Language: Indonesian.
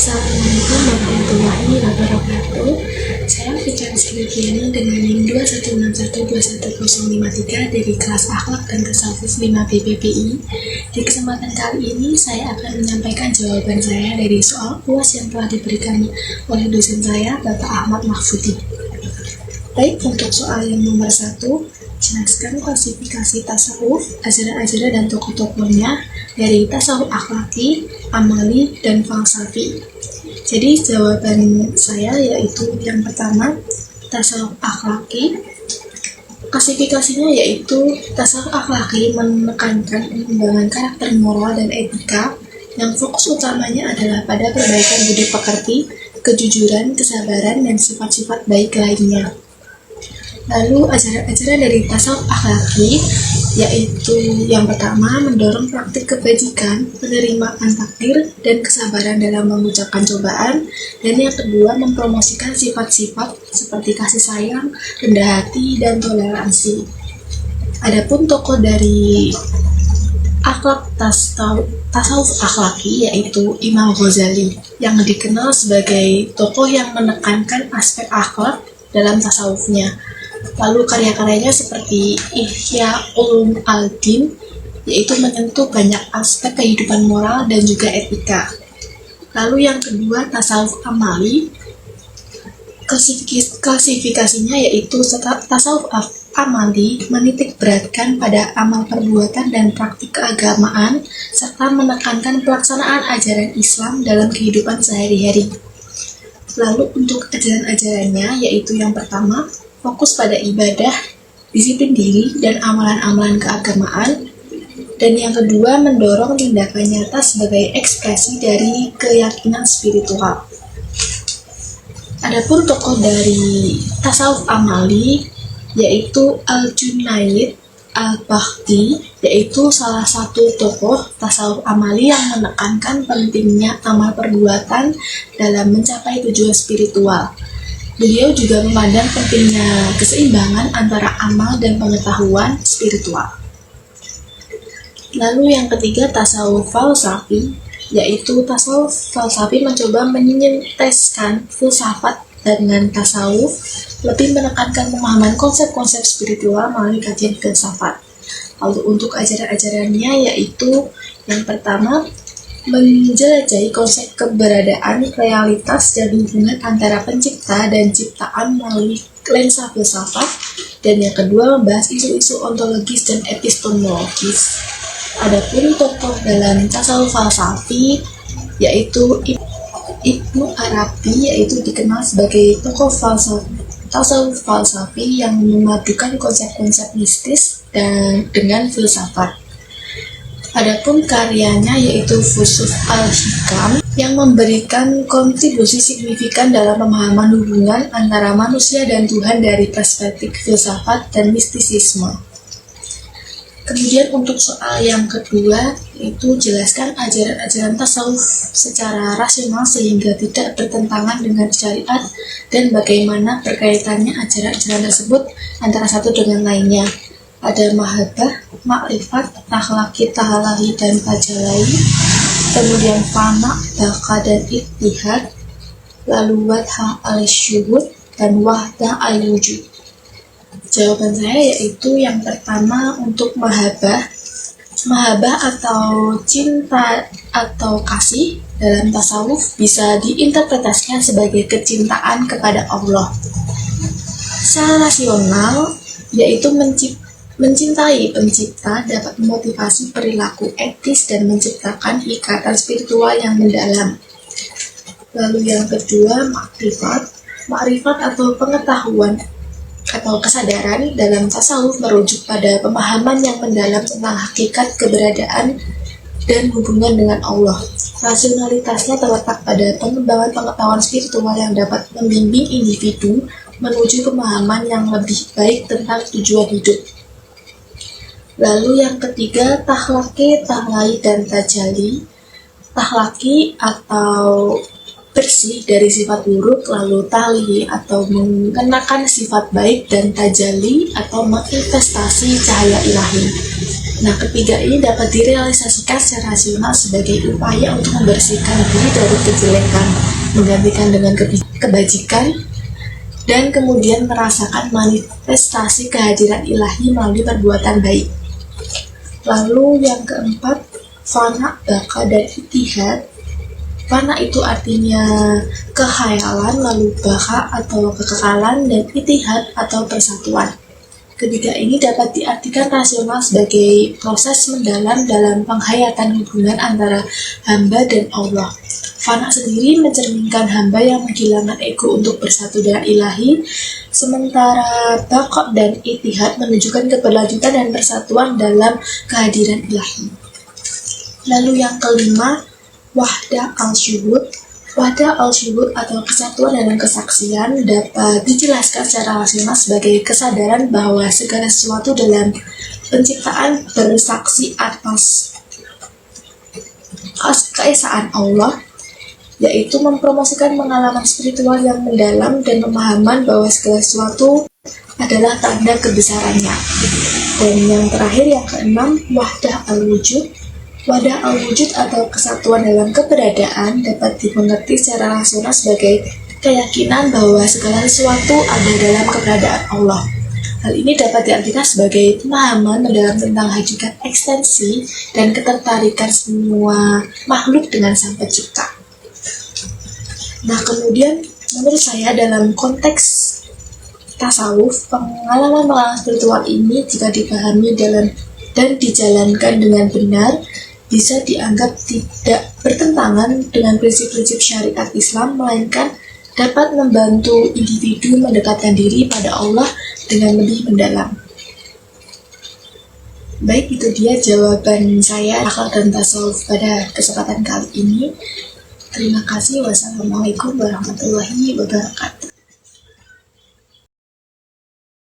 Assalamualaikum warahmatullahi wabarakatuh. Saya Fitri Skritiani dengan NIM 216121053 dari kelas Akhlak dan Tasawuf 5 BPPI. Di kesempatan kali ini saya akan menyampaikan jawaban saya dari soal UAS yang telah diberikan oleh dosen saya, Bapak Ahmad Mahfudi. Baik, untuk soal yang nomor 1, jelaskan klasifikasi tasawuf, ajaran-ajaran dan tokoh-tokohnya dari tasawuf akhlaki, amali, dan falsafi. Jadi jawaban saya yaitu yang pertama, tasawuf akhlaki. Klasifikasinya yaitu tasawuf akhlaki menekankan pengembangan karakter moral dan etika yang fokus utamanya adalah pada perbaikan budi pekerti, kejujuran, kesabaran, dan sifat-sifat baik lainnya. Lalu ajaran-ajaran dari tasawuf akhlaki yaitu yang pertama, mendorong praktik kebajikan, penerimaan takdir, dan kesabaran dalam mengucapkan cobaan. Dan yang kedua, mempromosikan sifat-sifat seperti kasih sayang, rendah hati, dan toleransi. Adapun tokoh dari akhlak tasawuf akhlaki yaitu Imam Ghazali yang dikenal sebagai tokoh yang menekankan aspek akhlak dalam tasawufnya. Lalu karya-karyanya seperti Ihya Ulumuddin yaitu menyentuh banyak aspek kehidupan moral dan juga etika. Lalu yang kedua, tasawuf amali. Klasifikasinya yaitu tasawuf amali menitik beratkan pada amal perbuatan dan praktik keagamaan serta menekankan pelaksanaan ajaran Islam dalam kehidupan sehari-hari. Lalu untuk ajaran-ajarannya yaitu yang pertama, fokus pada ibadah, disiplin diri, dan amalan-amalan keagamaan. Dan yang kedua, mendorong tindakan nyata sebagai ekspresi dari keyakinan spiritual. Adapun tokoh dari tasawuf amali yaitu Al-Junaid Al-Bakhti, yaitu salah satu tokoh tasawuf amali yang menekankan pentingnya amal perbuatan dalam mencapai tujuan spiritual. Beliau juga memandang pentingnya keseimbangan antara amal dan pengetahuan spiritual. Lalu yang ketiga, tasawuf falsafi, yaitu tasawuf falsafi mencoba menyinteskan filsafat dengan tasawuf, lebih menekankan pemahaman konsep-konsep spiritual melalui kajian filsafat. Lalu untuk ajaran-ajarannya yaitu yang pertama, menjelajahi konsep keberadaan, realitas, dan hubungan antara pencipta dan ciptaan melalui lensa filsafat. Dan yang kedua, membahas isu-isu ontologis dan epistemologis. Adapun tokoh dalam tasawuf falsafi yaitu Ibnu Arabi, yaitu dikenal sebagai tokoh tasawuf falsafi yang memadukan konsep-konsep mistis dan dengan filsafat. Adapun karyanya yaitu Fusus Al-Hikam yang memberikan kontribusi signifikan dalam pemahaman hubungan antara manusia dan Tuhan dari perspektif filsafat dan mistisisme. Kemudian untuk soal yang kedua yaitu jelaskan ajaran-ajaran tasawuf secara rasional sehingga tidak bertentangan dengan syariat dan bagaimana berkaitannya ajaran-ajaran tersebut antara satu dengan lainnya. Ada mahabbah, makrifat, takhlaki, tahalahi, dan tajalai, kemudian fana, baka, dan ittihad, lalu wadha al-syuhud, dan wahda al-wujud. Jawaban saya yaitu yang pertama untuk mahabbah. Mahabbah atau cinta atau kasih dalam tasawuf bisa diinterpretasikan sebagai kecintaan kepada Allah. Secara rasional yaitu mencintai pencipta dapat memotivasi perilaku etis dan menciptakan ikatan spiritual yang mendalam. Lalu yang kedua, makrifat. Makrifat atau pengetahuan atau kesadaran dalam tasawuf merujuk pada pemahaman yang mendalam tentang hakikat keberadaan dan hubungan dengan Allah. Rasionalitasnya terletak pada pengembangan pengetahuan spiritual yang dapat membimbing individu menuju pemahaman yang lebih baik tentang tujuan hidup. Lalu yang ketiga, takhlaki, tahlai, dan tajali. Tahlaki atau bersih dari sifat buruk, lalu tahli atau mengenakan sifat baik, dan tajali atau manifestasi cahaya ilahi. Nah, ketiga ini dapat direalisasikan secara rasional sebagai upaya untuk membersihkan diri dari kejelekan, menggantikan dengan kebajikan, dan kemudian merasakan manifestasi kehadiran ilahi melalui perbuatan baik. Lalu yang keempat, fana, baka, dan itihad. Fana itu artinya kehayalan, lalu baka atau kekekalan, dan itihad atau persatuan. Ketiga ini dapat diartikan rasional sebagai proses mendalam dalam penghayatan hubungan antara hamba dan Allah. Fana sendiri mencerminkan hamba yang menghilangkan ego untuk bersatu dengan ilahi, sementara baka dan itihad menunjukkan keberlanjutan dan persatuan dalam kehadiran ilahi. Lalu yang kelima, wahdah al-syuhud. Wahdah al-syuhud atau kesatuan dalam kesaksian dapat dijelaskan secara rasional sebagai kesadaran bahwa segala sesuatu dalam penciptaan bersaksi atas keesaan Allah, yaitu mempromosikan pengalaman spiritual yang mendalam dan pemahaman bahwa segala sesuatu adalah tanda kebesarannya. Dan yang terakhir, yang keenam, wahdah al-wujud. Wahdah al-wujud atau kesatuan dalam keberadaan dapat dimengerti secara rasional sebagai keyakinan bahwa segala sesuatu ada dalam keberadaan Allah. Hal ini dapat diartikan sebagai pemahaman mendalam tentang hakikat ekstensi dan ketertarikan semua makhluk dengan Sang Pencipta. Nah, kemudian menurut saya dalam konteks tasawuf, pengalaman spiritual ini jika dipahami dan dijalankan dengan benar, bisa dianggap tidak bertentangan dengan prinsip-prinsip syariat Islam, melainkan dapat membantu individu mendekatkan diri pada Allah dengan lebih mendalam. Baik, itu dia jawaban saya akal dan tasawuf pada kesempatan kali ini. Terima kasih. Wassalamualaikum warahmatullahi wabarakatuh.